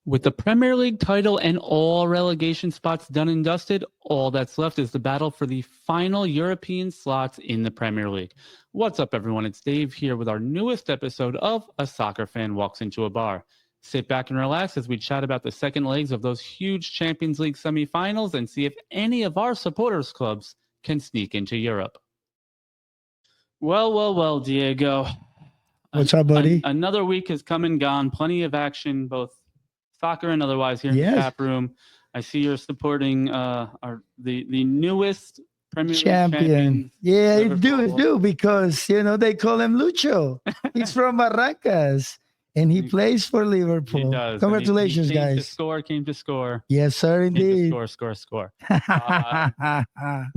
With the Premier League title and all relegation spots done and dusted, all that's left is the battle for the final European slots in the Premier League. What's up, everyone? It's Dave here with our newest episode of A Soccer Fan Walks Into a Bar. Sit back and relax as we chat about the second legs of those huge Champions League semifinals and see if any of our supporters clubs can sneak into Europe. Well, Diego. What's up, buddy? Another week has come and gone. Plenty of action, both soccer and otherwise, here in the tap room. I see you're supporting the newest Premier League champion. Yeah, I do because they call him Lucho. He's from Barrancas and he plays for Liverpool. He does. Congratulations, he guys. Came to score. Yes, sir, indeed. Score.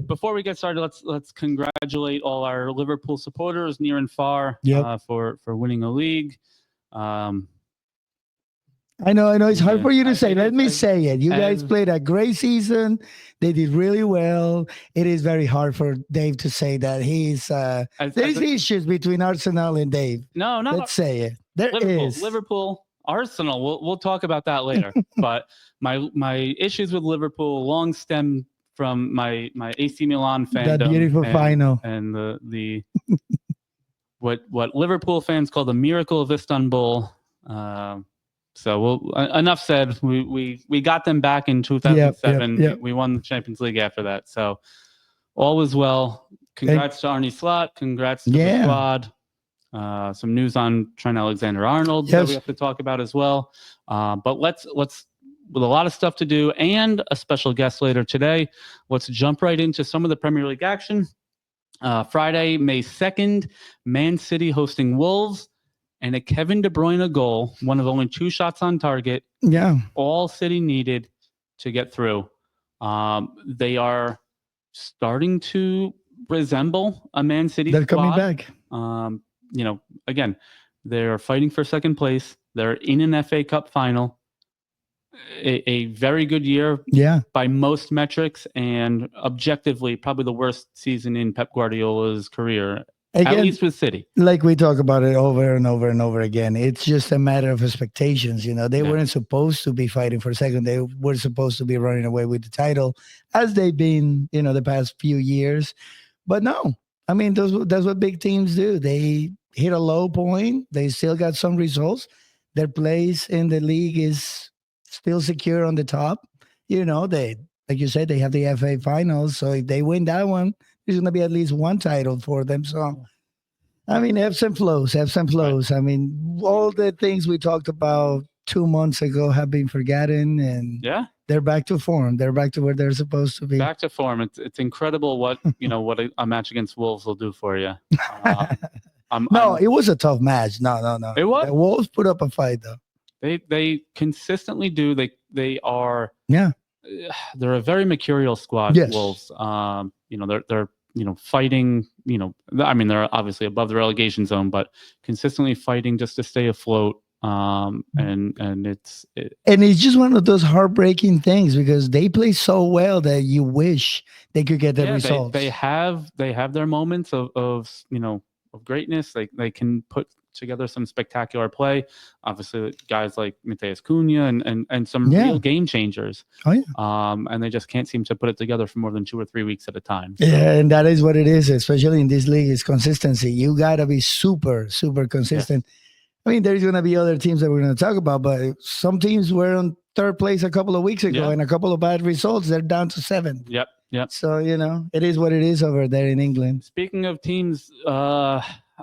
Before we get started, let's congratulate all our Liverpool supporters near and far for winning a league. I know. It's hard for you to say. Let me say it. You guys played a great season. They did really well. It is very hard for Dave to say that he's. There's issues between Arsenal and Dave. No, let's say it. Liverpool, Arsenal. We'll talk about that later. But my issues with Liverpool long stem from my AC Milan fandom. That beautiful final and the what Liverpool fans call the miracle of Istanbul. So enough said. We got them back in 2007. Yep. We won the Champions League after that. So all was well. Congrats to Arne Slot. Congrats to the squad. Some news on Trent Alexander-Arnold that we have to talk about as well. But let's with a lot of stuff to do and a special guest later today, let's jump right into some of the Premier League action. Friday, May 2nd, Man City hosting Wolves. And a Kevin De Bruyne goal, one of only 2 shots on target. Yeah. All City needed to get through. They are starting to resemble a Man City squad. They're coming back. Again, they're fighting for second place. They're in an FA Cup final. A very good year by most metrics, and objectively probably the worst season in Pep Guardiola's career. Again, at least with City. Like we talk about it over and over and over again. It's just a matter of expectations. They weren't supposed to be fighting for second. They were supposed to be running away with the title as they've been, the past few years. But no, I mean, that's what big teams do. They hit a low point. They still got some results. Their place in the league is still secure on the top. They, like you said, they have the FA finals. So if they win that one, there's going to be at least one title for them. So, I mean, ebbs and flows. Right. I mean, all the things we talked about 2 months ago have been forgotten, and they're back to form. They're back to where they're supposed to be. Back to form. It's incredible what what a match against Wolves will do for you. It was a tough match. No. It was. The Wolves put up a fight, though. They consistently do. They are. Yeah. They're a very mercurial squad. Yes. Wolves. They're fighting, I mean, they're obviously above the relegation zone, but consistently fighting just to stay afloat. And it's just one of those heartbreaking things because they play so well that you wish they could get the results. They have their moments of greatness. They can put together some spectacular play. Obviously, guys like Matheus Cunha and some real game changers. Oh yeah. And they just can't seem to put it together for more than 2 or 3 weeks at a time. So. Yeah, and that is what it is, especially in this league, is consistency. You gotta be super, super consistent. Yes. I mean, there's gonna be other teams that we're gonna talk about, but some teams were on 3rd place a couple of weeks ago, and a couple of bad results, they're down to 7th. Yep. So it is what it is over there in England. Speaking of teams,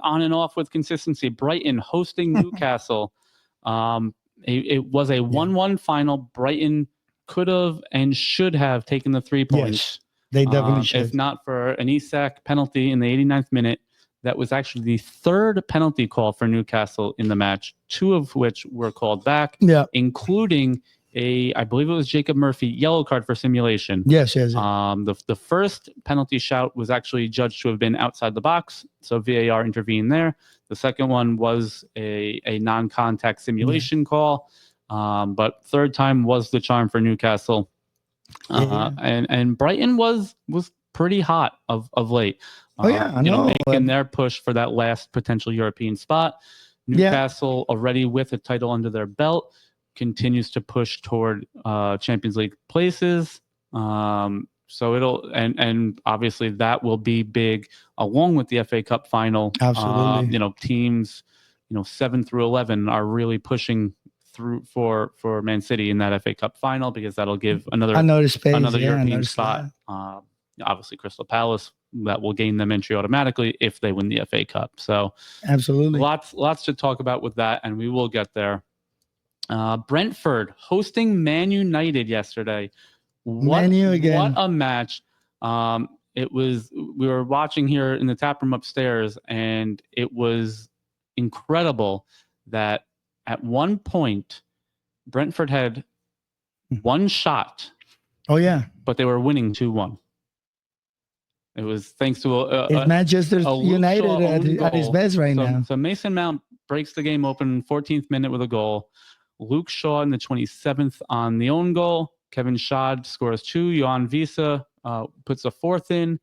on and off with consistency, Brighton hosting Newcastle. It was a 1-1 final. Brighton could have and should have taken the 3 points. Yes, they definitely should. If not for an Isak penalty in the 89th minute. That was actually the 3rd penalty call for Newcastle in the match, 2 of which were called back, including I believe it was Jacob Murphy, yellow card for simulation. Yes. The first penalty shout was actually judged to have been outside the box, so VAR intervened there. The second one was a non-contact simulation call, but 3rd time was the charm for Newcastle. And Brighton was pretty hot of late. Making their push for that last potential European spot. Newcastle already with a title under their belt. continues to push toward Champions League places. So it'll and obviously that will be big along with the FA Cup final. Absolutely. Teams 7 through 11 are really pushing through for Man City in that FA Cup final, because that'll give another space, another European spot. Obviously Crystal Palace, that will gain them entry automatically if they win the FA Cup. So absolutely, lots to talk about with that, and we will get there. Brentford hosting Man United yesterday. What a match. We were watching here in the tap room upstairs, and it was incredible that at one point Brentford had one shot. Oh yeah, but they were winning 2-1. It was thanks to it's Manchester United at his best right now. So Mason Mount breaks the game open 14th minute with a goal. Luke Shaw in the 27th on the own goal. Kevin Schad scores 2. Johan Visa puts a 4th in.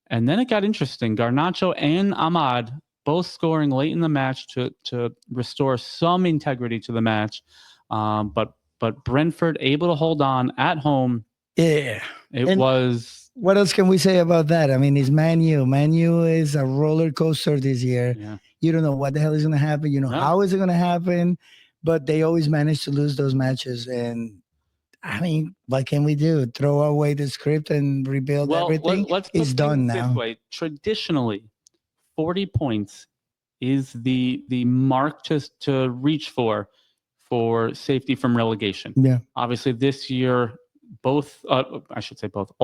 And then it got interesting. Garnacho and Ahmad both scoring late in the match to restore some integrity to the match. But Brentford able to hold on at home. Yeah. It was... What else can we say about that? I mean, it's Man U. Man U is a roller coaster this year. Yeah. You don't know what the hell is going to happen. How is it going to happen? But they always manage to lose those matches. And I mean, what can we do? Throw away the script and rebuild everything? It's done now. This way. Traditionally, 40 points is the mark to reach for safety from relegation. Yeah. Obviously, this year, all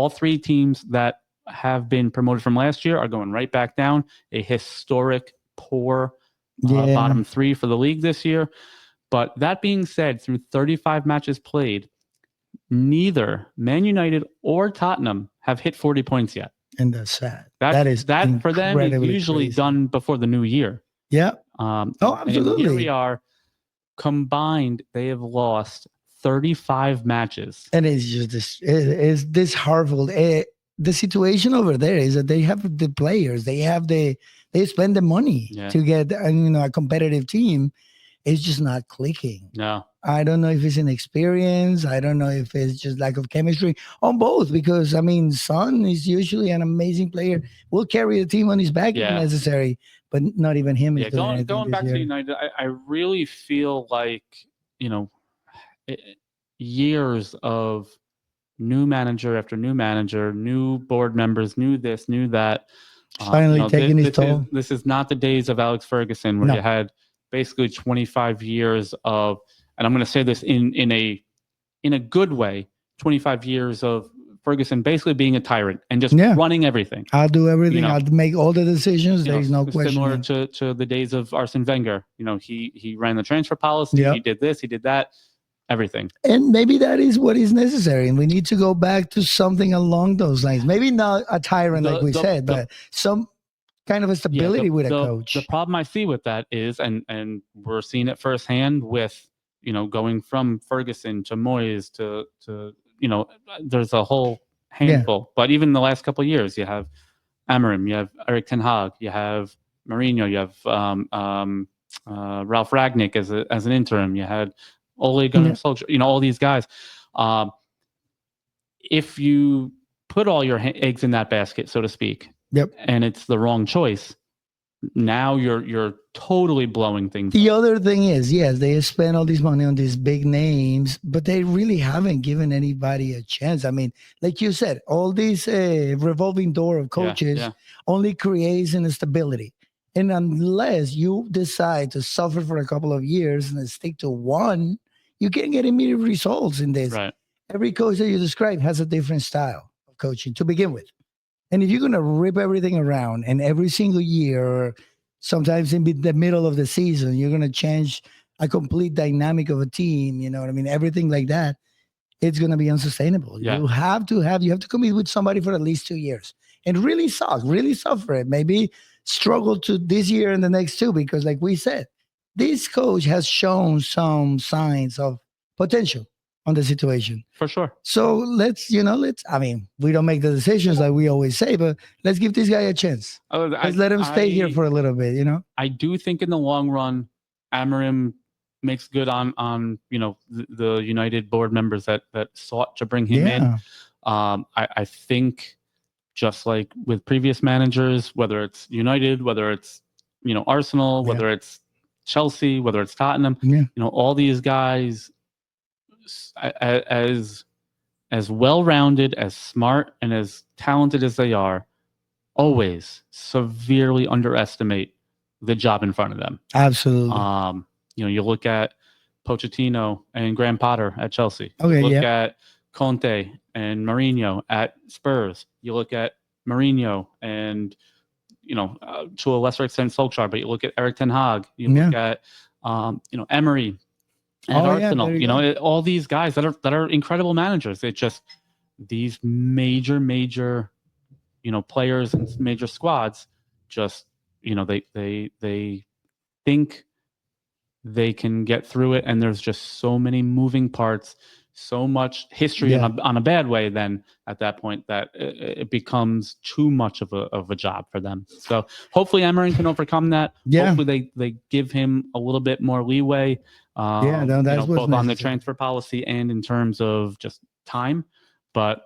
3 teams that have been promoted from last year are going right back down. A historic poor bottom 3 for the league this year. But that being said, through 35 matches played, neither Man United or Tottenham have hit 40 points yet. And that's sad. That for them is usually crazy. done before the new year. Yeah. Absolutely. And here we are. Combined, they have lost 35 matches. And it's just this horrible. The situation over there is that they have the players. They spend the money to get a competitive team. It's just not clicking. No. I don't know if it's inexperience. I don't know if it's just lack of chemistry on both, because, I mean, Son is usually an amazing player. Will carry the team on his back if necessary, but not even him is doing anything going back year. to United, I really feel like, years of new manager after new manager, new board members, new this, new that. Finally taking his toll. This is not the days of Alex Ferguson, where you had basically 25 years of, and I'm going to say this in a good way, 25 years of Ferguson basically being a tyrant and just running everything. I'll do everything. I'll make all the decisions. There's no question. Similar to the days of Arsene Wenger. He ran the transfer policy. He did this. He did that. Everything. And maybe that is what is necessary. And we need to go back to something along those lines. Maybe not a tyrant like we said, but some kind of a stability with a coach. The problem I see with that is, and we're seeing it firsthand with, going from Ferguson to Moyes to there's a whole handful. But even the last couple of years, you have Amorim, you have Erik ten Hag, you have Mourinho, you have Ralph Ragnick as an interim, you had Ole Gunnar Solskjaer, all these guys. If you put all your eggs in that basket, so to speak, and it's the wrong choice, now you're totally blowing things up. The up. Other thing is, yes, they spend all this money on these big names, but they really haven't given anybody a chance. I mean, like you said, all these revolving door of coaches only creates instability. And unless you decide to suffer for a couple of years and then stick to one, you can't get immediate results in this. Right. Every coach that you describe has a different style of coaching to begin with. And if you're going to rip everything around and every single year, or sometimes in the middle of the season, you're going to change a complete dynamic of a team, you know what I mean? Everything like that, it's going to be unsustainable. Yeah. You have to compete with somebody for at least 2 years and really suffer it. Maybe struggle to this year and the next 2, because like we said, this coach has shown some signs of potential on the situation. For sure. So let's, I mean, we don't make the decisions like we always say, but let's give this guy a chance. Let's let him stay here for a little bit, I do think in the long run, Amorim makes good on the United board members that sought to bring him in. I think just like with previous managers, whether it's United, whether it's Arsenal, whether it's Chelsea, whether it's Tottenham, all these guys as well-rounded, as smart, and as talented as they are, always severely underestimate the job in front of them. Absolutely. You look at Pochettino and Graham Potter at Chelsea. Okay, you look at Conte and Mourinho at Spurs. You look at Mourinho and to a lesser extent Solskjaer, but you look at Eric Ten Hag. You look at Emery at Arsenal. All these guys that are incredible managers. It's just these major players and major squads just they think they can get through it, and there's just so many moving parts, so much history on a bad way then at that point that it becomes too much of a job for them. So hopefully Emery can overcome that. Hopefully they give him a little bit more leeway both on the transfer policy and in terms of just time. But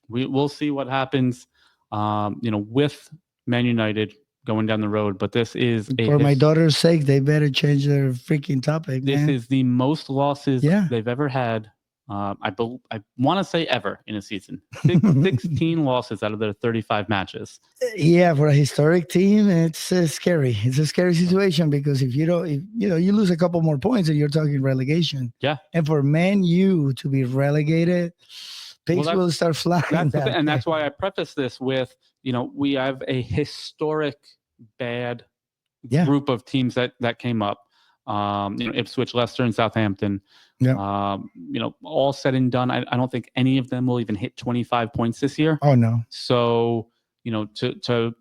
we'll see what happens with Man United going down the road. But this is for my daughter's sake, they better change their freaking topic. This is the most losses they've ever had. I want to say ever in a season. 16 losses out of their 35 matches. Yeah, for a historic team, it's scary. It's a scary situation because if you lose a couple more points and you're talking relegation. Yeah. And for Man U to be relegated, pigs will start flying. That's why I preface this with, we have a historic bad group of teams that came up. Ipswich, Leicester, and Southampton. All said and done, I don't think any of them will even hit 25 points this year. Oh no. So to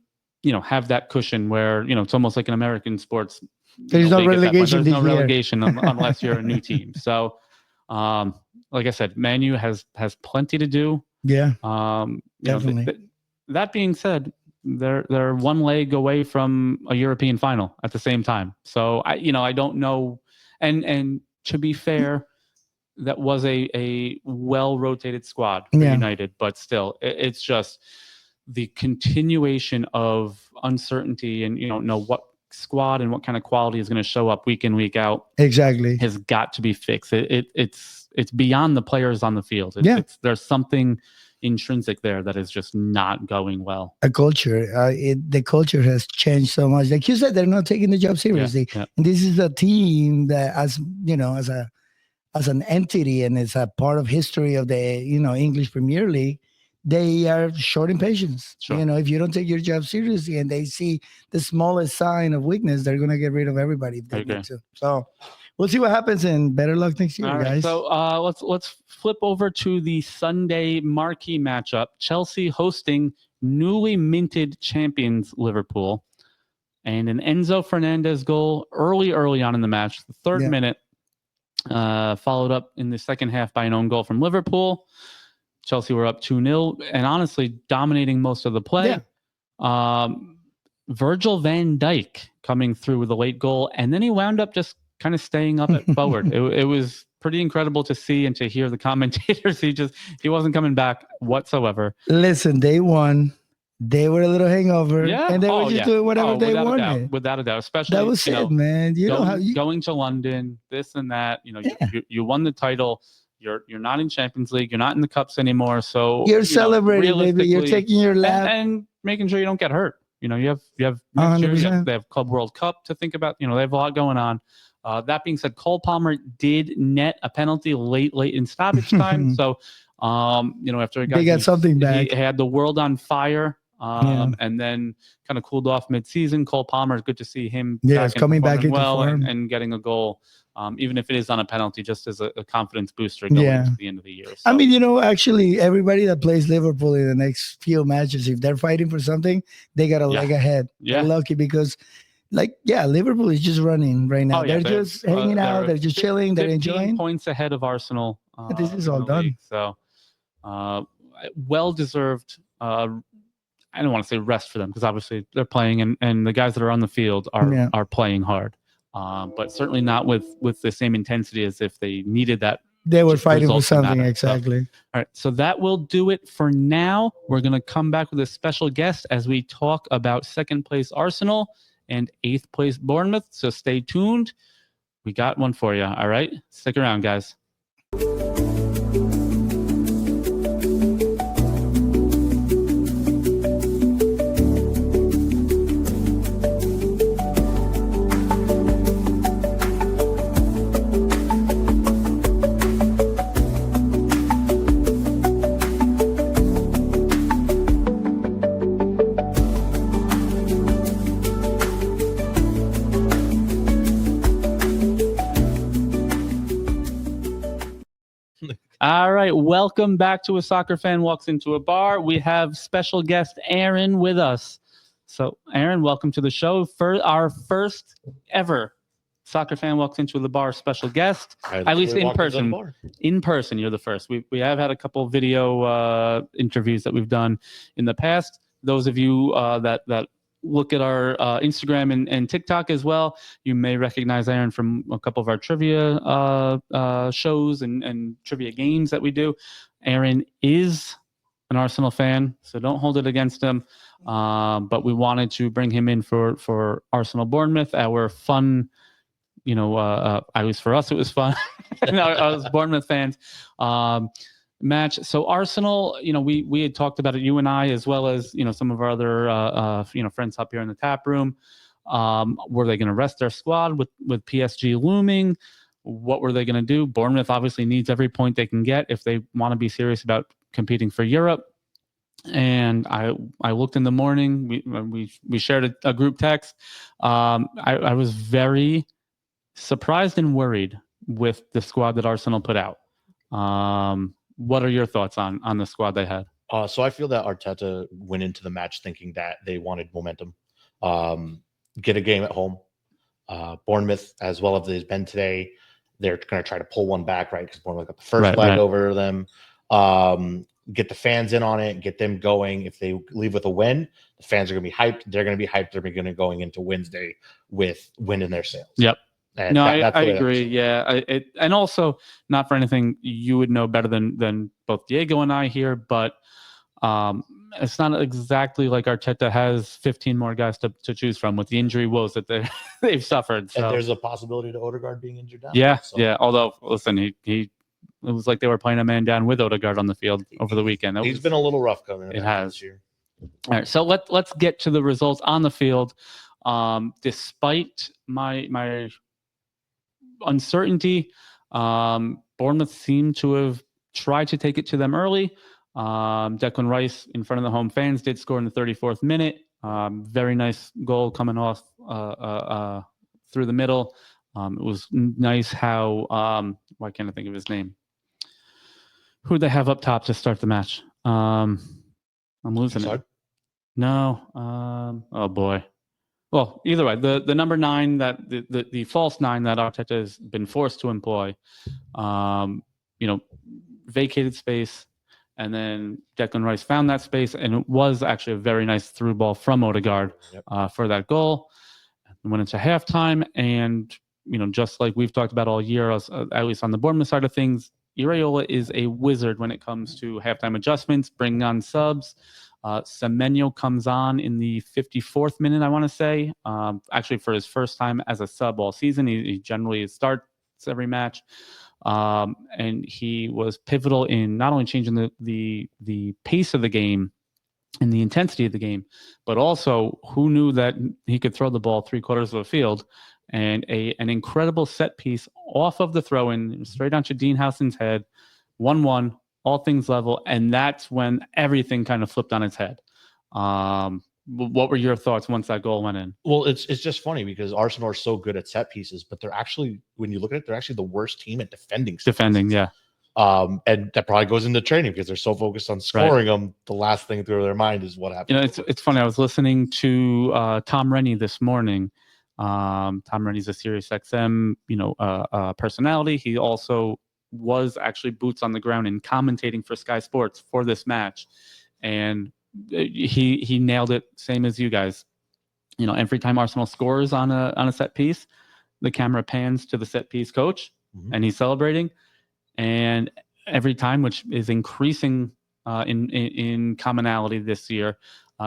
have that cushion where it's almost like an American sports. There's no relegation. There's no relegation unless you're a new team. So like I said, Man U has plenty to do. Yeah. Definitely. That being said, they're one leg away from a European final at the same time. So I don't know. And to be fair, that was a well rotated squad for United, but still, it's just the continuation of uncertainty and know what squad and what kind of quality is going to show up week in, week out. Exactly, has got to be fixed. It's beyond the players on the field. There's something intrinsic there that is just not going well. A culture, the culture has changed so much. Like you said, they're not taking the job seriously. And this is a team that, as an entity and as a part of history of the English Premier League, they are short in patience. Sure. If you don't take your job seriously and they see the smallest sign of weakness, they're going to get rid of everybody if they need to. So we'll see what happens, and better luck next year, guys. So let's flip over to the Sunday marquee matchup. Chelsea hosting newly minted champions Liverpool, and an Enzo Fernandez goal early on in the match, the third minute, followed up in the second half by an own goal from Liverpool. Chelsea were up 2-0 and honestly dominating most of the play. Virgil van Dijk coming through with a late goal, and then he wound up just kind of staying up at forward. It was pretty incredible to see and to hear the commentators. He wasn't coming back whatsoever. Listen, they won. They were a little hangover, and they were just doing whatever they wanted. Without a doubt, especially that was it, man. Going to London, this and that. You won the title. You're not in Champions League. You're not in the cups anymore. So you're celebrating, baby. You're taking your lap and making sure you don't get hurt. You have next year, they have Club World Cup to think about. They have a lot going on. That being said, Cole Palmer did net a penalty late in stoppage time. So, after they got something back, he had the world on fire. And then kind of cooled off mid-season. Cole Palmer, good to see him coming back into form and getting a goal, even if it is on a penalty, just as a confidence booster going into the end of the year. So. I mean, actually, everybody that plays Liverpool in the next few matches, if they're fighting for something, they got a leg ahead. They're lucky because, Liverpool is just running right now. They're just hanging out. They're just chilling. They're enjoying. Points ahead of Arsenal. This is all done. League, so, well-deserved. I don't want to say rest for them because obviously they're playing and the guys that are on the field are playing hard. but certainly not with the same intensity as if they needed that. They were fighting for result to something, matter. exactly. All right, so that will do it for now. We're going to come back with a special guest as we talk about second place Arsenal and 8th place Bournemouth. So stay tuned. We got one for you. All right, stick around, guys. All right, welcome back to A Soccer Fan Walks Into a Bar. We have special guest Aaron with us. So, Aaron, welcome to the show. For our first ever Soccer Fan Walks Into the Bar special guest, at least in person. In person, you're the first. We have had a couple video interviews that we've done in the past. Those of you that look at our Instagram and TikTok as well, you may recognize Aaron from a couple of our trivia shows and trivia games that we do. Aaron is an Arsenal fan, so don't hold it against him. But we wanted to bring him in for Arsenal Bournemouth, our fun, at least for us, it was fun. Us Bournemouth fans. Match. So Arsenal, we had talked about it, you and I, as well as some of our other friends up here in the tap room. Were they going to rest their squad with PSG looming? What were they going to do? Bournemouth obviously needs every point they can get if they want to be serious about competing for Europe. And I looked in the morning. We shared a group text. I was very surprised and worried with the squad that Arsenal put out. What are your thoughts on the squad they had? So I feel that Arteta went into the match thinking that they wanted momentum, get a game at home. Bournemouth, as well as they've been today, they're going to try to pull one back, right? Because Bournemouth got the first leg over them. Get the fans in on it, get them going. If they leave with a win, the fans are going to be hyped. They're going to be hyped. They're going to be going into Wednesday with wind in their sails. Yep. And no, I agree. Yeah, and also not for anything, you would know better than both Diego and I here, but it's not exactly like Arteta has 15 more guys to choose from with the injury woes that they've suffered. So. And there's a possibility to Odegaard being injured down. Yeah, so. Yeah. Although, listen, it was like they were playing a man down with Odegaard on the field over the weekend. He's been a little rough coming. It has. This year. All right, so let's get to the results on the field. Despite my uncertainty, Bournemouth seemed to have tried to take it to them early. Declan Rice, in front of the home fans, did score in the 34th minute. Very nice goal coming off through the middle. It was nice how why can't I think of his name? Who they have up top to start the match? I'm losing it. No. Oh boy. Well, either way, the number 9 that the false 9 that Arteta has been forced to employ, vacated space, and then Declan Rice found that space, and it was actually a very nice through ball from Odegaard for that goal. Went into halftime, and just like we've talked about all year, at least on the Bournemouth side of things, Iraola is a wizard when it comes to halftime adjustments, bringing on subs. Semenyo comes on in the 54th minute, I want to say, actually for his first time as a sub all season. He generally starts every match. And he was pivotal in not only changing the pace of the game and the intensity of the game, but also who knew that he could throw the ball 3/4 of the field, and an incredible set piece off of the throw-in straight onto Dean Howson's head, 1-1, all things level, and that's when everything kind of flipped on its head. What were your thoughts once that goal went in? Well, it's just funny because Arsenal are so good at set pieces, but they're actually, when you look at it, they're actually the worst team at defending. Yeah. And that probably goes into training because they're so focused on scoring them. The last thing through their mind is what happened. It's funny. I was listening to Tom Rennie this morning. Tom Rennie's a Sirius XM, personality. He also was actually boots on the ground and commentating for Sky Sports for this match, and he nailed it, same as you guys. Every time Arsenal scores on a set piece, the camera pans to the set piece coach, Mhm. and he's celebrating. And every time, which is increasing in commonality this year,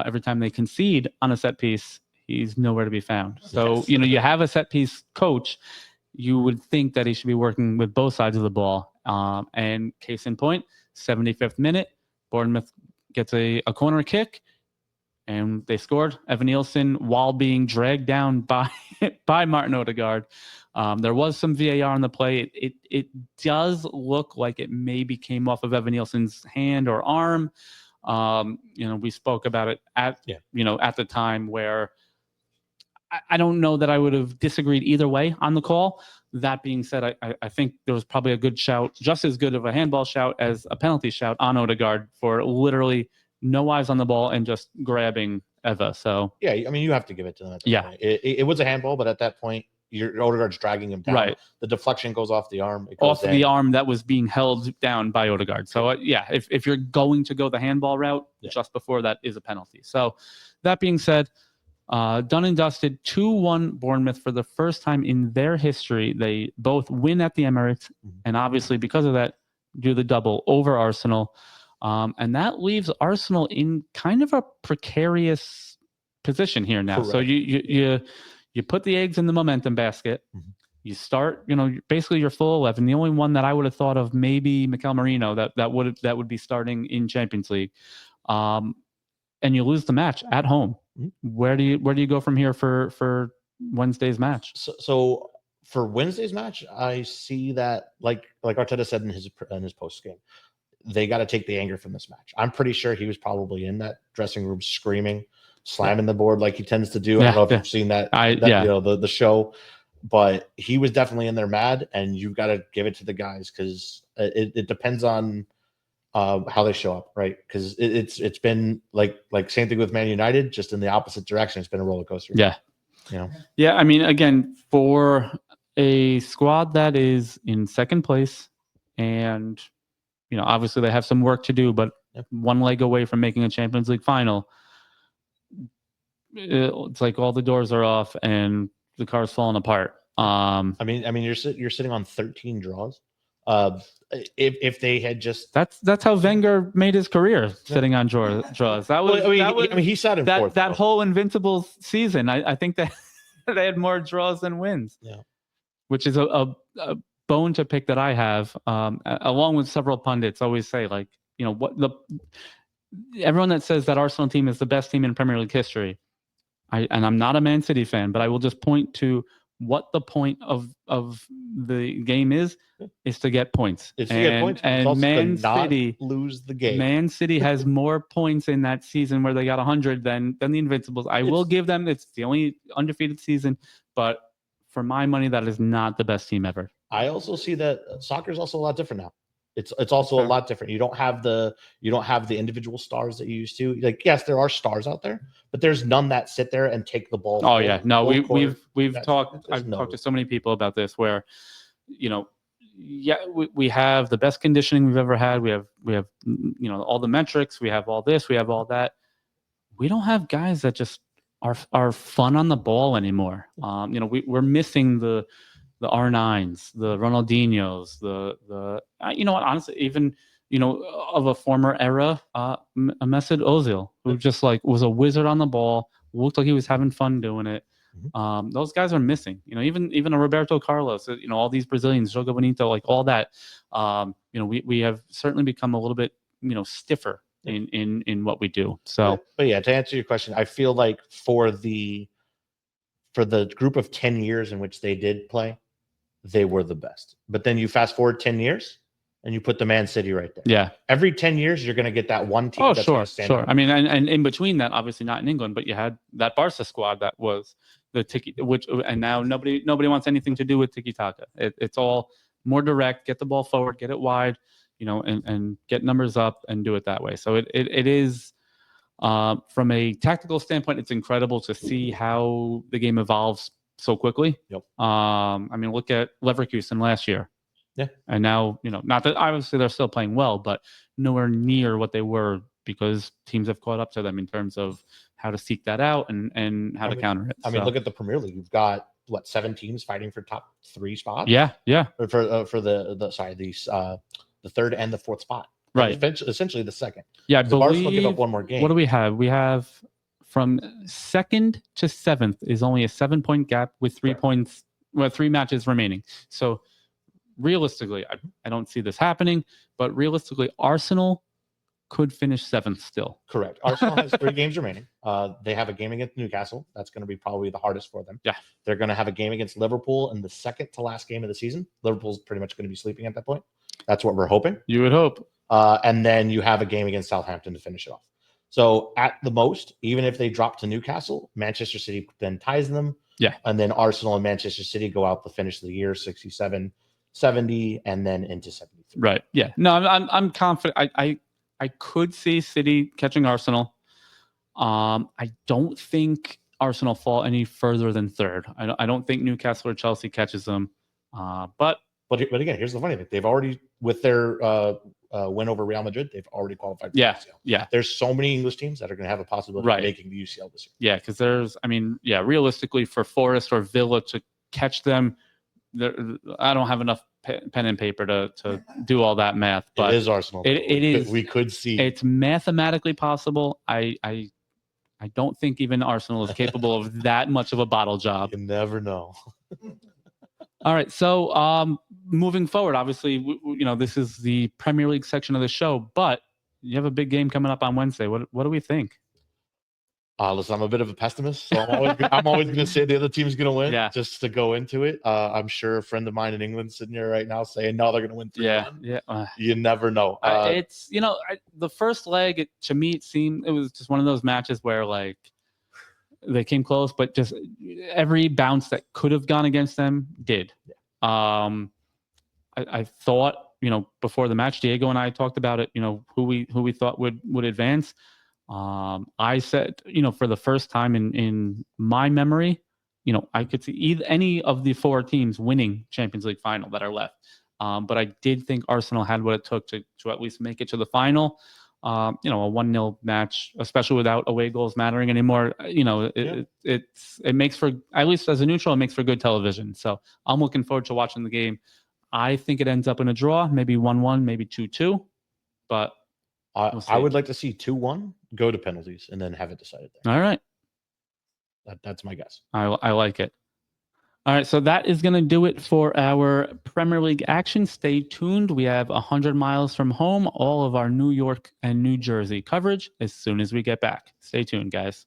every time they concede on a set piece, he's nowhere to be found. So, Yes. you have a set piece coach, you would think that he should be working with both sides of the ball. And case in point, 75th minute, Bournemouth gets a corner kick, and they scored. Evan Nielsen, while being dragged down by Martin Odegaard. There was some VAR on the play. It does look like it maybe came off of Evan Nielsen's hand or arm. We spoke about it at the time, where I don't know that I would have disagreed either way on the call. That being said, I think there was probably a good shout, just as good of a handball shout as a penalty shout on Odegaard for literally no eyes on the ball and just grabbing Eva. So yeah, I mean, you have to give it to them at that Yeah. point. It was a handball, but at that point, your Odegaard's dragging him down. Right. The deflection goes off the arm. It goes off the arm that was being held down by Odegaard. So if you're going to go the handball route, just before that is a penalty. So that being said, done and dusted, 2-1 Bournemouth. For the first time in their history, they both win at the Emirates, and obviously because of that, do the double over Arsenal. And that leaves Arsenal in kind of a precarious position here now. Correct. So you put the eggs in the momentum basket. Mhm. You start, basically your full 11. The only one that I would have thought of, maybe Mikel Merino, that would be starting in Champions League. And you lose the match at home. Mhm. Where do you go from here for Wednesday's match? So for Wednesday's match, I see that like Arteta said in his post game, they got to take the anger from this match. I'm pretty sure he was probably in that dressing room screaming, slamming the board like he tends to do. I don't know if you've seen that. The show, but he was definitely in there mad, and you've got to give it to the guys, because it depends on how they show up, right? Because it's been like same thing with Man United, just in the opposite direction. It's been a roller coaster. Yeah. Yeah. I mean, again, for a squad that is in second place, and obviously they have some work to do, but one leg away from making a Champions League final, it's like all the doors are off and the car's falling apart. I mean, you're sitting on 13 draws. If they had just that's how Wenger made his career, sitting on draws. That was he sat in fourth. That whole Invincibles season, I think that they had more draws than wins. Yeah, which is a bone to pick that I have, along with several pundits always say, like, everyone that says that Arsenal team is the best team in Premier League history. And I'm not a Man City fan, but I will just point to what the point of the game is to get points. It's to get points, and Man City lose the game. Man City has more points in that season where they got 100 than the Invincibles. I will give them, it's the only undefeated season, but for my money, that is not the best team ever. I also see that soccer is also a lot different now. It's also a lot different. You don't have the individual stars that you used to. Like, yes, there are stars out there, but there's none that sit there and take the ball. Oh yeah, no, we've talked. I've talked to so many people about this, where we have the best conditioning we've ever had. We have all the metrics. We have all this. We have all that. We don't have guys that just are fun on the ball anymore. We're missing the R9s, the Ronaldinhos, the honestly, even of a former era, Mesut Ozil, who just was a wizard on the ball, looked like he was having fun doing it. Those guys are missing. Even a Roberto Carlos, all these Brazilians, Jogo Bonito, like all that. We have certainly become a little bit stiffer in what we do. So, but yeah, to answer your question, I feel like for the group of 10 years in which they did play, they were the best. But then you fast forward 10 years and you put the Man City right there. Yeah. Every 10 years, you're going to get that one team. Oh, that's sure. out. I mean, and in between that, obviously not in England, but you had that Barca squad that was the tiki, and now nobody wants anything to do with tiki taka. It's all more direct, get the ball forward, get it wide, and get numbers up and do it that way. So it is, from a tactical standpoint, it's incredible to see how the game evolves so quickly. Yep. I mean, look at Leverkusen last year. Yeah. And now, not that obviously they're still playing well, but nowhere near what they were, because teams have caught up to them in terms of how to seek that out and how to counter it. I mean, look at the Premier League. You've got what 7 teams fighting for top 3 spots. Yeah, yeah. Or for the third and the fourth spot. Right. Essentially the second. Yeah, I The Arsenal give up believe. one more game. What do we have? We have from 2nd to 7th is only a 7-point gap with 3 points. Well, 3 matches remaining. So realistically, I don't see this happening. But realistically, Arsenal could finish 7th still. Correct. Arsenal has 3 games remaining. They have a game against Newcastle. That's going to be probably the hardest for them. Yeah. They're going to have a game against Liverpool in the second to last game of the season. Liverpool's pretty much going to be sleeping at that point. That's what we're hoping. You would hope. And then you have a game against Southampton to finish it off. So at the most, even if they drop to Newcastle, Manchester City then ties them. Yeah. And then Arsenal and Manchester City go out the finish of the year, 67, 70, and then into 73. Right. Yeah. No, I'm confident. I could see City catching Arsenal. I don't think Arsenal fall any further than 3rd. I don't think Newcastle or Chelsea catches them. But again, here's the funny thing: they've already, with their win over Real Madrid, they've already qualified for UCL. Yeah. There's so many English teams that are going to have a possibility of making the UCL this year. Yeah, because realistically, for Forest or Villa to catch them, I don't have enough pen and paper to do all that math. But it is Arsenal. It is. We could see. It's mathematically possible. I don't think even Arsenal is capable of that much of a bottle job. You never know. All right, so moving forward, obviously, this is the Premier League section of the show, but you have a big game coming up on Wednesday. What do we think? Listen, I'm a bit of a pessimist, so I'm always going to say the other team's going to win, just to go into it. I'm sure a friend of mine in England sitting here right now saying, no, they're going to win 3-1. Yeah. You never know. It's, the first leg, to me, it was just one of those matches where, like, they came close, but just every bounce that could have gone against them did. I thought, before the match, Diego and I talked about it, who we thought would advance. I said, for the first time in my memory, I could see any of the 4 teams winning Champions League final that are left. But I did think Arsenal had what it took to at least make it to the final. A 1-0 match, especially without away goals mattering anymore. It makes for, at least as a neutral, it makes for good television. So I'm looking forward to watching the game. I think it ends up in a draw, maybe 1-1, maybe 2-2. But I would like to see 2-1 go to penalties and then have it decided there. All right. That's my guess. I like it. All right, so that is going to do it for our Premier League action. Stay tuned. We have 100 miles from home, all of our New York and New Jersey coverage as soon as we get back. Stay tuned, guys.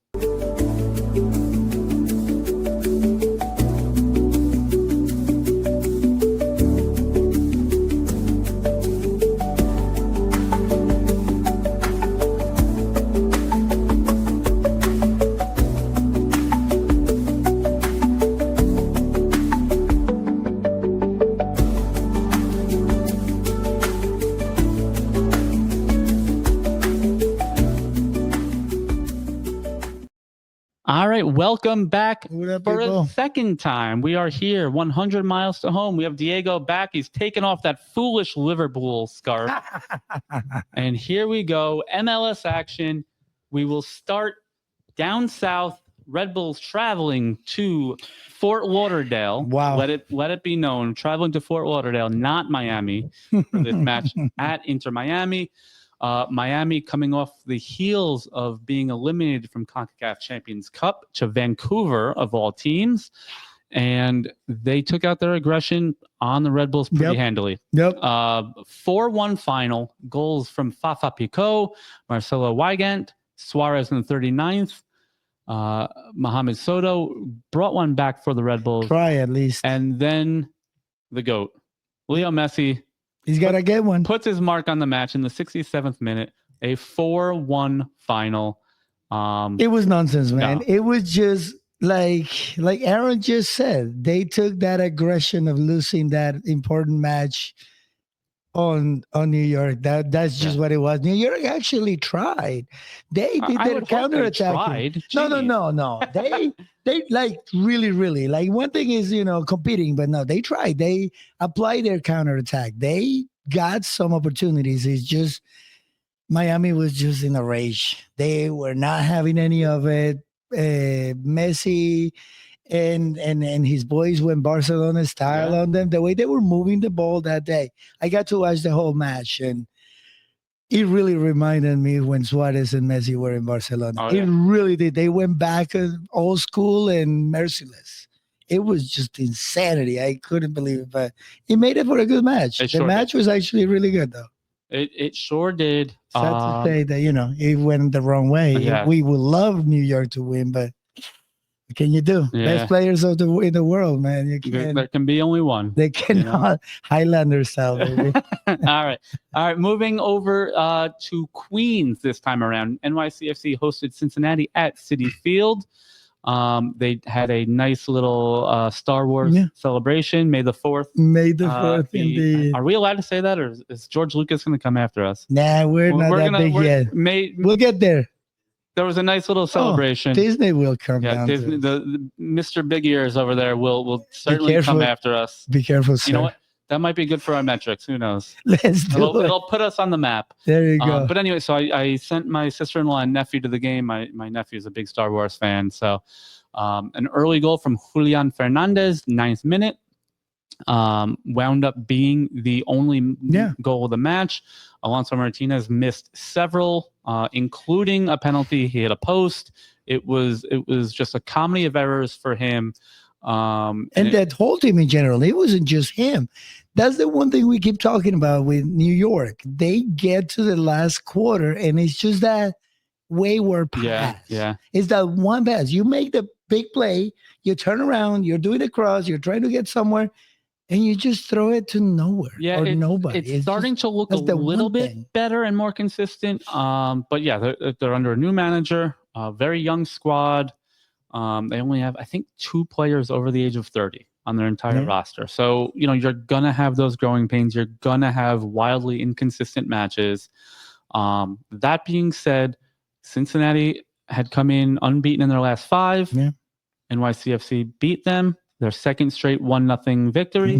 All right, welcome back for a second time. We are here, 100 miles to home. We have Diego back. He's taken off that foolish Liverpool scarf. And here we go, MLS action. We will start down south. Red Bulls traveling to Fort Lauderdale. Wow. Let it be known, traveling to Fort Lauderdale, not Miami, for this match at Inter Miami. Miami coming off the heels of being eliminated from CONCACAF Champions Cup to Vancouver, of all teams. And they took out their aggression on the Red Bulls pretty handily. 4-1 final. Goals from Fafa Picault, Marcelo Weigand, Suarez in the 39th. Mohamed Soto brought one back for the Red Bulls. Try at least. And then the GOAT, Leo Messi. He's got to get one. Puts his mark on the match in the 67th minute. A 4-1 final. It was nonsense, man. No. It was just like Aaron just said. They took that aggression of losing that important match on New York. That's just what it was. New York actually tried. They did their counterattack. No. They like really like, one thing is, competing, but no, they tried. They applied their counterattack. They got some opportunities. It's just Miami was just in a rage. They were not having any of it. Messi and his boys went Barcelona style on them. The way they were moving the ball that day, I got to watch the whole match, and it really reminded me when Suarez and Messi were in Barcelona. It really did. They went back old school and merciless. It was just insanity. I couldn't believe it, but it made it for a good match. The match was actually really good, though. It sure did. Sad to say that, it went the wrong way. Yeah. We would love New York to win, but what can you do? Yeah. Best players in the world, man. You can't. There can be only one. They cannot. Highlander style, baby. All right. Moving over to Queens this time around. NYCFC hosted Cincinnati at Citi Field. They had a nice little Star Wars celebration. May the 4th. May the 4th, indeed. Are we allowed to say that, or is George Lucas going to come after us? Nah, we're not that big yet. We'll get there. There was a nice little celebration. Disney will come down. Disney, the Mr. Big Ears over there will certainly come after us. Be careful, sir. You know what? That might be good for our metrics. Who knows? Let's do it. It'll put us on the map. There you go. But anyway, so I sent my sister-in-law and nephew to the game. My nephew is a big Star Wars fan. So an early goal from Julian Fernandez, 9th minute, wound up being the only goal of the match. Alonso Martinez missed several, including a penalty. He hit a post. It was just a comedy of errors for him. And that whole team in general, it wasn't just him. That's the one thing we keep talking about with New York. They get to the last quarter, and it's just that wayward pass. Yeah. It's that one pass. You make the big play, you turn around, you're doing a cross, you're trying to get somewhere, and you just throw it to nowhere or nobody. It's starting to look a little bit better and more consistent. But yeah, they're under a new manager, a very young squad. They only have, I think, 2 players over the age of 30 on their entire roster. So, you're going to have those growing pains. You're going to have wildly inconsistent matches. That being said, Cincinnati had come in unbeaten in their last 5. Yeah. NYCFC beat them. Their second straight 1-0 victory.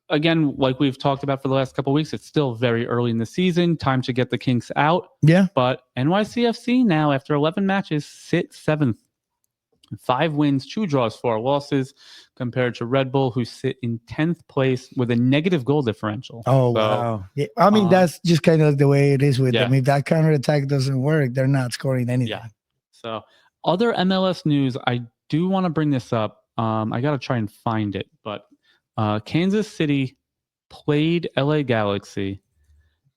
Again, like we've talked about for the last couple of weeks, it's still very early in the season. Time to get the kinks out. Yeah. But NYCFC now, after 11 matches, sit 7th. 5 wins, 2 draws, 4 losses, compared to Red Bull, who sit in 10th place with a negative goal differential. Oh, wow. Yeah. I mean, that's just kind of the way it is with them. If that counterattack doesn't work, they're not scoring anything. Yeah. So other MLS news, I do want to bring this up. I got to try and find it, but Kansas City played LA Galaxy,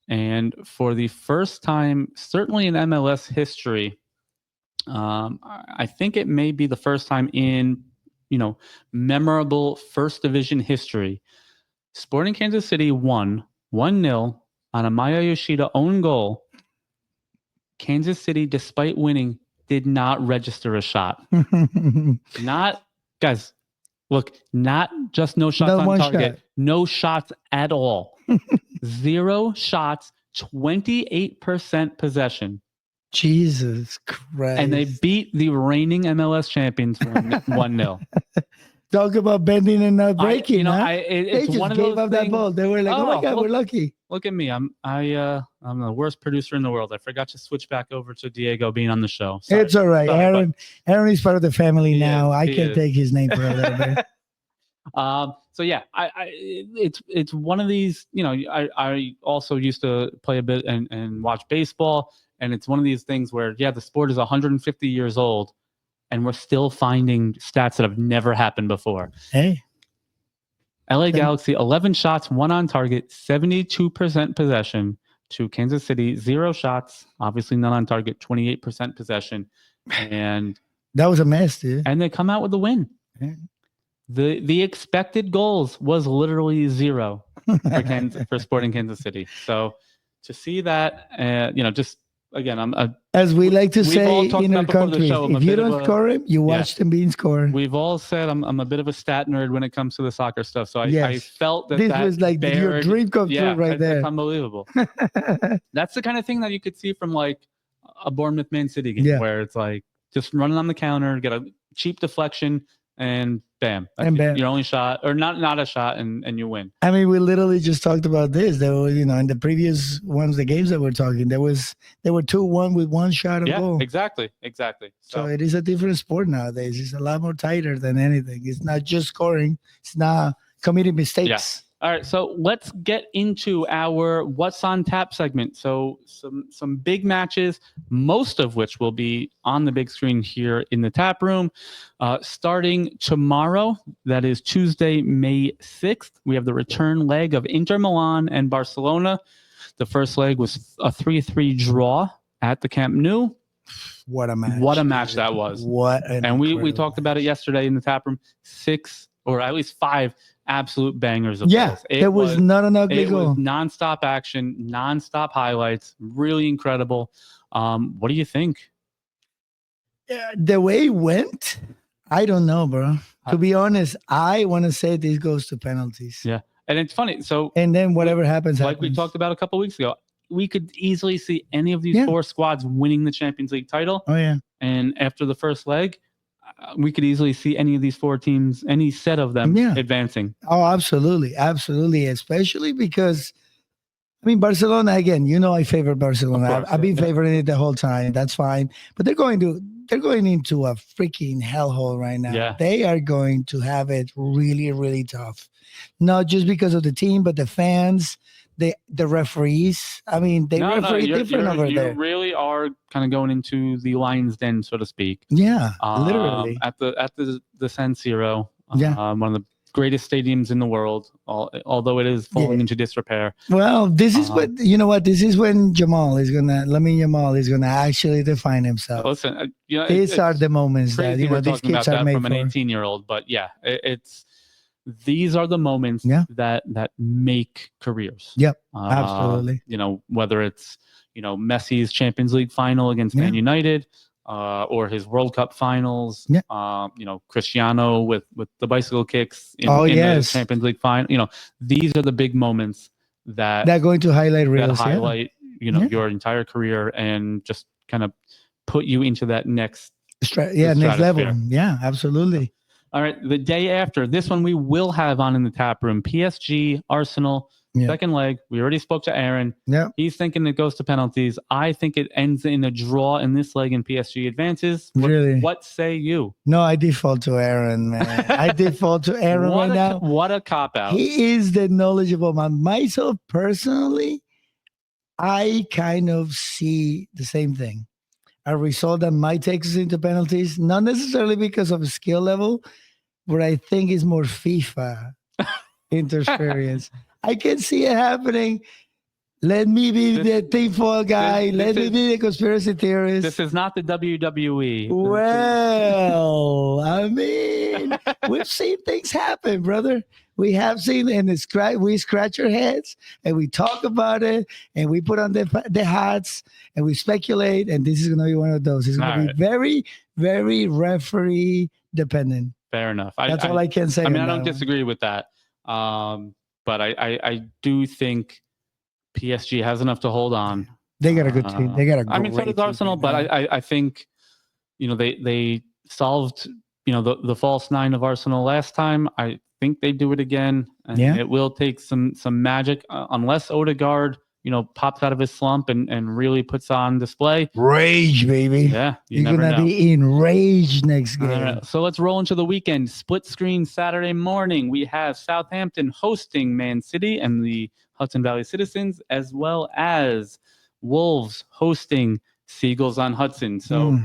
and for the first time, certainly in MLS history, I think it may be the first time in, memorable first division history, Sporting Kansas City won 1-0 on a Maya Yoshida own goal. Kansas City, despite winning, did not register a shot. Guys, look, not just no shots on target, no shots at all. 0 shots, 28% possession. Jesus Christ. And they beat the reigning MLS champions 1-0. Talk about bending and not breaking. It's they just one of gave those up that ball. They were like, oh my God, we're lucky. Look at me. I'm the worst producer in the world. I forgot to switch back over to Diego being on the show. Sorry. It's all right. Aaron is part of the family now. I can take his name for a little bit. So yeah, it's one of these, I also used to play a bit and watch baseball. And it's one of these things where, the sport is 150 years old and we're still finding stats that have never happened before. Hey. LA Galaxy, 11 shots, 1 on target, 72% possession, to Kansas City, 0 shots, obviously none on target, 28% possession. And that was a mess, dude. And they come out with a win. Yeah. The expected goals was literally 0 for Sporting Kansas City. So to see that, just again, as we like to say in our country, if you don't score him, you watch them being scored. We've all said I'm a bit of a stat nerd when it comes to the soccer stuff. So I felt that this was like your dream come true right there. It's unbelievable. That's the kind of thing that you could see from like a Bournemouth Man City game, where it's like just running on the counter, get a cheap deflection, and bam, And bam. your only shot, or not a shot, and you win. I mean, we literally just talked about this. There were, in the previous ones, the games that we're talking, there were 2-1 with one shot on goal. Exactly. So it is a different sport nowadays. It's a lot more tighter than anything. It's not just scoring. It's not committing mistakes. Yeah. All right, so let's get into our What's on Tap segment. So some big matches, most of which will be on the big screen here in the tap room. Starting tomorrow, that is Tuesday, May 6th, we have the return leg of Inter Milan and Barcelona. The first leg was a 3-3 draw at the Camp Nou. What a match. What a match that was. And we talked about it yesterday in the tap room. 6 or at least 5 absolute bangers of goals. It was not an ugly goal. It was nonstop action, nonstop highlights, really incredible. What do you think? The way it went, I don't know, bro. To be honest, I want to say this goes to penalties. Yeah, and it's funny. And then whatever happens. We talked about a couple weeks ago, we could easily see any of these 4 squads winning the Champions League title. Oh yeah. And after the first leg, we could easily see any of these 4 teams, any set of them advancing. Oh, absolutely. Absolutely. Especially because, I mean, Barcelona, again, I favor Barcelona. I've been favoring it the whole time. That's fine. But they're going into a freaking hellhole right now. Yeah. They are going to have it really, really tough. Not just because of the team, but the fans, the referees. I mean, they referee different over there. You really are kind of going into the lion's den, so to speak. Yeah, literally. At the San Siro, one of the greatest stadiums in the world, although it is falling into disrepair. Well, this is this is when Lamine Yamal is gonna actually define himself. Listen, these are the moments that these kids are made from an 18-year-old, but these are the moments that make careers. Yep, absolutely. Whether it's Messi's Champions League final against Man United, or his World Cup finals. Cristiano with the bicycle kicks in the Champions League final. These are the big moments that they're going to highlight reels, your entire career and just kind of put you into that next next level. Yeah, absolutely. All right, the day after this one, we will have on in the tap room PSG, Arsenal, second leg. We already spoke to Aaron. Yeah, he's thinking it goes to penalties. I think it ends in a draw in this leg and PSG advances. Really? What say you? No, I default to Aaron, man. I default to Aaron right now. What a cop-out. He is the knowledgeable man. Myself, personally, I kind of see the same thing. A result that might take us into penalties, not necessarily because of skill level, but I think it's more FIFA interference. I can see it happening. Let me be the tinfoil guy. Let me be the conspiracy theorist. This is not the WWE. Well, I mean, we've seen things happen, brother. We have seen, and we scratch our heads, and we talk about it, and we put on the hats, and we speculate, and this is going to be one of those. It's going to be very, very referee dependent. Fair enough. That's all I can say. I mean, I don't disagree with that. But I do think PSG has enough to hold on. They got a good team. They got a great so does Arsenal, but I think they solved the false 9 of Arsenal last time. I think they do it again, and it will take some magic unless Odegaard pops out of his slump and really puts on display. Rage, baby. Yeah, you're gonna be in rage next game. Right, so let's roll into the weekend. Split screen Saturday morning. We have Southampton hosting Man City and the Hudson Valley Citizens, as well as Wolves hosting Seagulls on Hudson. So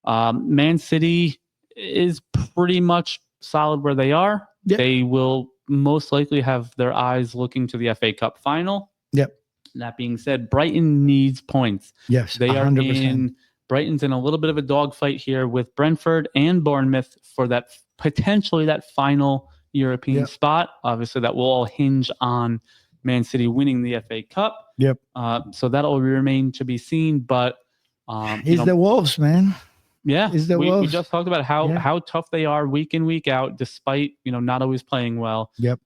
Man City is pretty much solid where they are. Yep. They will most likely have their eyes looking to the FA Cup final. Yep. That being said, Brighton needs points. Yes, they 100%. Brighton's in a little bit of a dogfight here with Brentford and Bournemouth for that potentially that final European spot. Obviously, that will all hinge on Man City winning the FA Cup. Yep. So that'll remain to be seen. But it's the Wolves, man. Yeah, it's the Wolves. We just talked about how tough they are week in, week out, despite not always playing well. Yep.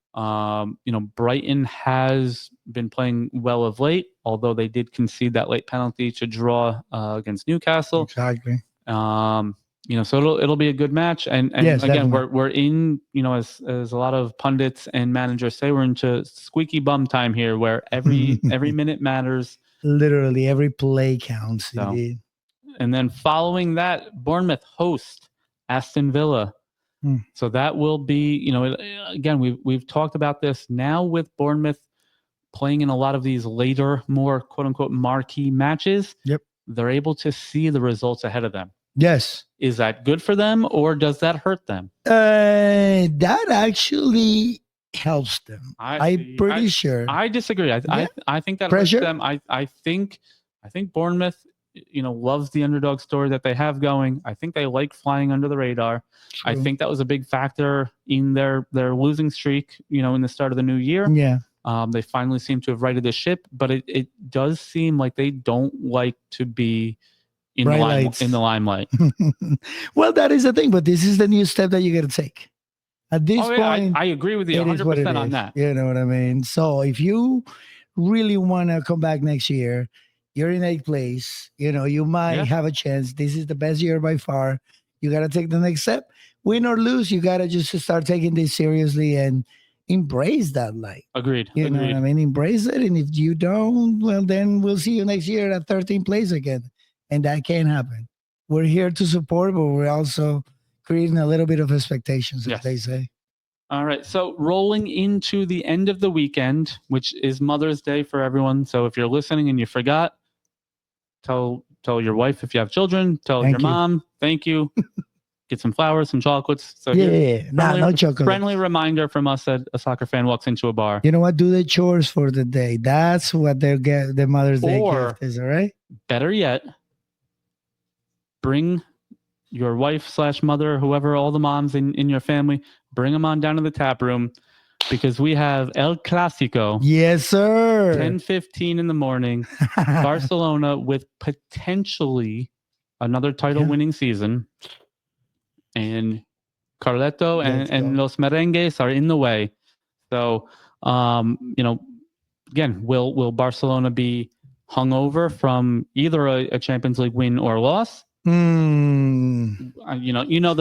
Brighton has been playing well of late, although they did concede that late penalty to draw against Newcastle. Exactly. So it'll be a good match. And Yes, again, definitely. we're in, as a lot of pundits and managers say, we're into squeaky bum time here, where every minute matters. Literally every play counts. So, Indeed. and then following that, Bournemouth host Aston Villa. So that will be, again, we've talked about this now with Bournemouth playing in a lot of these later, more quote unquote marquee matches. Yep. They're able to see the results ahead of them. Yes. Is that good for them, or does that hurt them? That actually helps them. I'm pretty sure. I disagree. I think that Pressure? hurts them. I think Bournemouth, loves the underdog story that they have going. I think they like flying under the radar. True. I think that was a big factor in their losing streak, in the start of the new year. Yeah. They finally seem to have righted the ship, but it does seem like they don't like to be in the limelight. Well, that is the thing, but this is the new step that you got to take. At this point, I agree with you 100% on that. You know what I mean? So if you really want to come back next year, you're in 8th place. You might have a chance. This is the best year by far. You got to take the next step. Win or lose, you got to just start taking this seriously and embrace that light. Agreed. You know what I mean? Embrace it. And if you don't, well, then we'll see you next year at 13th place again. And that can't happen. We're here to support, but we're also creating a little bit of expectations, as they say. All right. So rolling into the end of the weekend, which is Mother's Day for everyone. So if you're listening and you forgot, tell your wife if you have children, tell your mom, thank you. Get some flowers, some chocolates. So no chocolate. Friendly reminder from us that a soccer fan walks into a bar. You know what? Do the chores for the day. That's what their Mother's Day gift is, all right? Better yet, bring your wife / mother, whoever, all the moms in your family, bring them on down to the tap room, because we have El Clásico. Yes, sir. 10:15 in the morning. Barcelona with potentially another title-winning season. And Carleto and Los Merengues are in the way. So, again, will Barcelona be hungover from either a Champions League win or loss? They're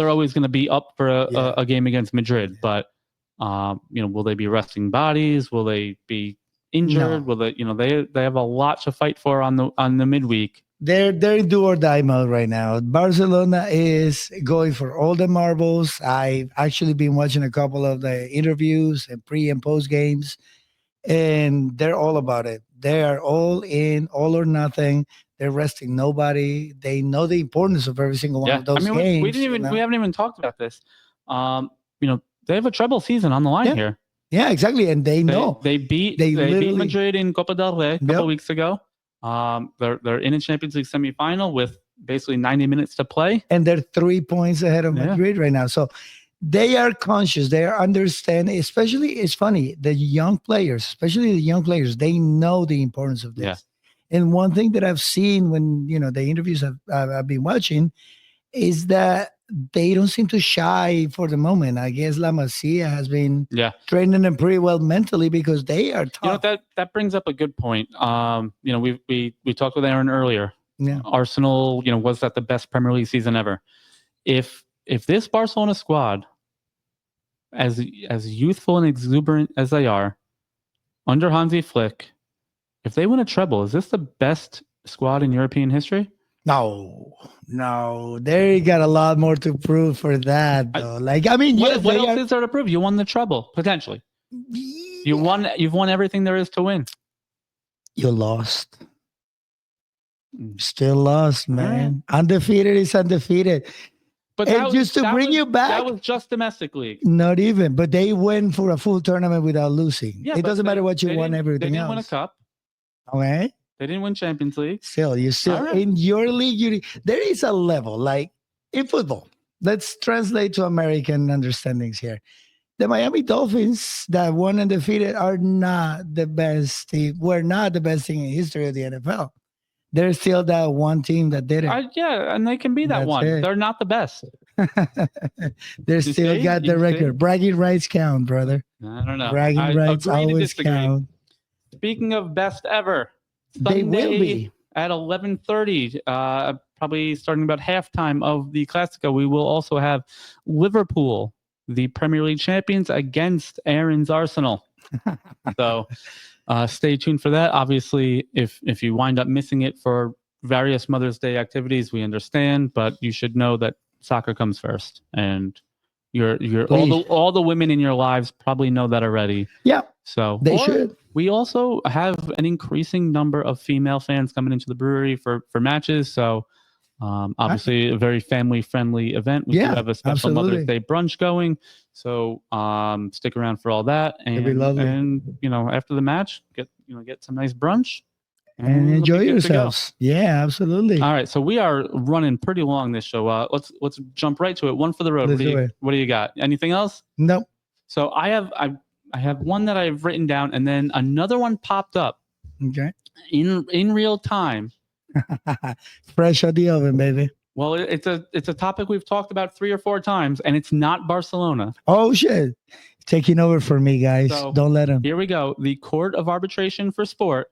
always going to be up for a game against Madrid, but will they be resting bodies? Will they be injured? No. Will they have a lot to fight for on the midweek. They're do or die mode right now. Barcelona is going for all the marbles. I've actually been watching a couple of the interviews and pre and post games, and they're all about it. They are all in, all or nothing. They're resting nobody. They know the importance of every single one of those games. We haven't even talked about this. They have a treble season on the line here. Yeah, exactly. And they know. They beat Madrid in Copa del Rey a couple weeks ago. They're in a Champions League semifinal with basically 90 minutes to play. And they're 3 points ahead of Madrid right now. So they are conscious. They are understanding. Especially, it's funny, the young players, they know the importance of this. Yeah. And one thing that I've seen when, the interviews I've been watching is that they don't seem to shy for the moment. I guess La Masia has been training them pretty well mentally because they are tough. That brings up a good point. We talked with Aaron earlier. Yeah. Arsenal, was that the best Premier League season ever? If this Barcelona squad, as youthful and exuberant as they are, under Hansi Flick, if they win a treble, is this the best squad in European history? No. They got a lot more to prove for that, though. What else is there to prove? You won the treble, potentially. You've won everything there is to win. You lost. Still lost, man. Right. Undefeated is undefeated. But bring you back. That was just domestic league. Not even. But they went for a full tournament without losing. Yeah, it doesn't matter what you won, everything else. They didn't win a cup. Okay. They didn't win Champions League. In your league, there is a level, like in football. Let's translate to American understandings here. The Miami Dolphins that won undefeated are not the best team. Were not the best thing in history of the NFL. There's still that one team that did it. And they can be that one. They're not the best. They still got the record. Bragging rights count, brother. I don't know. Bragging rights always count. Speaking of best ever, Sunday, they will be at 11:30. probably starting about halftime of the Classico, we will also have Liverpool, the Premier League champions, against Aaron's Arsenal. So stay tuned for that. Obviously, if you wind up missing it for various Mother's Day activities, we understand, but you should know that soccer comes first, and all the women in your lives probably know that already. Yeah. So they should. We also have an increasing number of female fans coming into the brewery for matches. So obviously a very family friendly event. We do have a special Mother's Day brunch going. So stick around for all that. And, it'd be lovely. And after the match, get some nice brunch. And enjoy yourselves. Yeah, absolutely. All right, so we are running pretty long this show. Let's jump right to it. One for the road. What do you got? Anything else? No. So I have one that I've written down, and then another one popped up. Okay. In real time. Fresh out the oven, baby. Well, it's a topic we've talked about 3 or 4 times, and it's not Barcelona. Oh shit! Taking over for me, guys. So, don't let him. Here we go. The Court of Arbitration for Sport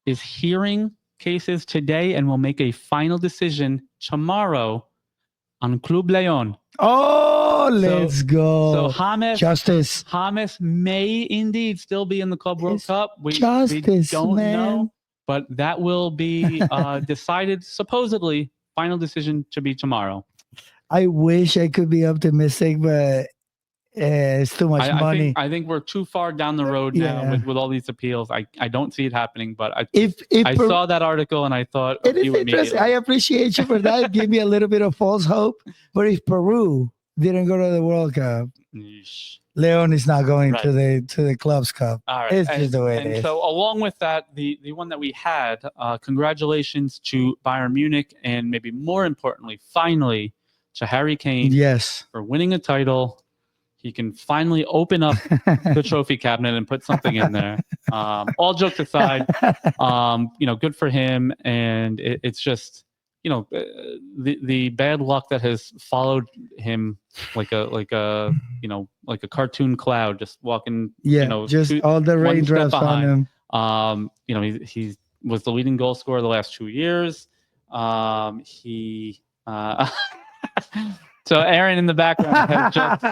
is hearing cases today and will make a final decision tomorrow on Club León. Oh, let's go. So James may indeed still be in the Club World Cup. We don't know, but that will be decided, supposedly, final decision to be tomorrow. I wish I could be optimistic, but it's too much money. I think we're too far down the road now with all these appeals. I don't see it happening, but I saw that article and I thought it is interesting. I appreciate you for that. Give me a little bit of false hope. But if Peru didn't go to the World Cup, Leon is not going to the Clubs Cup. All right. It's just the way it is. So along with that, the one that we had, congratulations to Bayern Munich, and maybe more importantly, finally, to Harry Kane. Yes. For winning a title. He can finally open up the trophy cabinet and put something in there. All jokes aside, good for him. And it's just, the bad luck that has followed him like a cartoon cloud, just walking. Just all the raindrops on him. He was the leading goal scorer the last 2 years. So Aaron in the background has just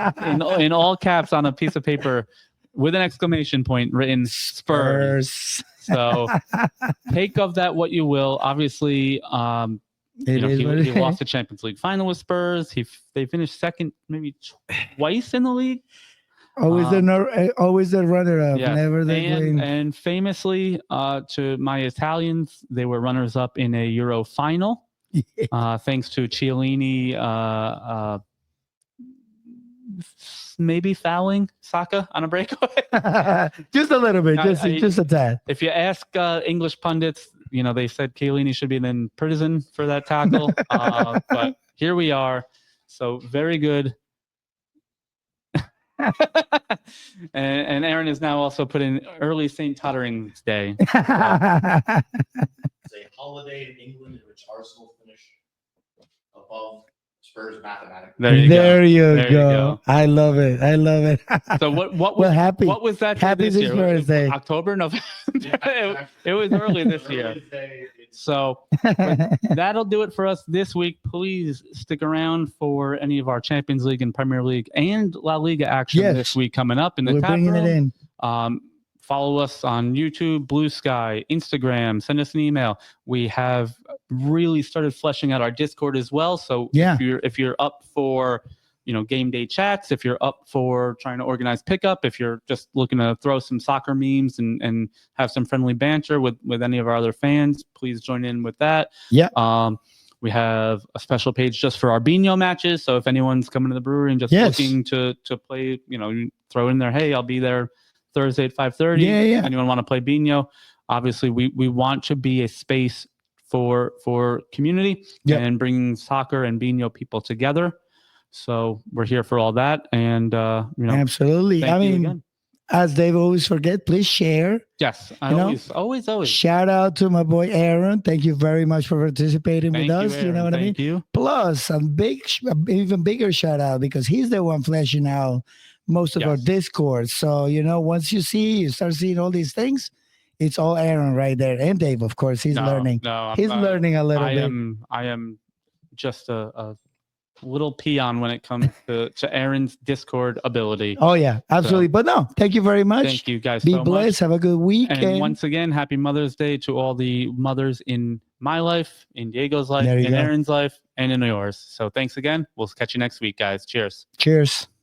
in all caps on a piece of paper with an exclamation point written Spurs. So take of that what you will. Obviously, he lost the Champions League final with Spurs. They finished second maybe twice in the league. Always the runner-up. Yeah. Never the win. And famously, to my Italians, they were runners-up in a Euro final. Thanks to Chiellini maybe fouling Saka on a breakaway. Just a little bit, just a tad. If you ask English pundits, they said Chiellini should be in prison for that tackle. But here we are. So very good. and Aaron is now also put in early St. Tottering's Day. It's a holiday in England in which Arsenal finished above Spurs mathematically. There you go. I love it. So what was that? Happy this birthday. October, November. It was early this year. So that'll do it for us this week. Please stick around for any of our Champions League and Premier League and La Liga action this week coming up in the tap room. Bringing it in. Follow us on YouTube, Blue Sky, Instagram. Send us an email. We have really started fleshing out our Discord as well. So if you're up for game day chats, if you're up for trying to organize pickup, if you're just looking to throw some soccer memes and have some friendly banter with any of our other fans, please join in with that. We have a special page just for our Bino matches. So if anyone's coming to the brewery and just looking to play, throw in there, hey, I'll be there Thursday at 5:30. Anyone want to play Bino? Obviously, we want to be a space for community and bringing soccer and Bino people together. So we're here for all that. And absolutely. I mean, as Dave always forget, please share. Yes, always. Shout out to my boy Aaron. Thank you very much for participating with us. Aaron. You know what I mean? You. Plus, even bigger shout out because he's the one fleshing out most of our Discord. So once you start seeing all these things, it's all Aaron right there, and Dave, of course, he's learning. No, he's learning a little bit. I am just a little peon when it comes to Aaron's Discord ability. Oh yeah, absolutely. So, but no, thank you very much. Thank you guys Be so blessed. much. Have a good week. And once again, happy Mother's Day to all the mothers in my life, in Diego's life, in Aaron's life, and in yours. So thanks again. We'll catch you next week, guys. Cheers. Cheers.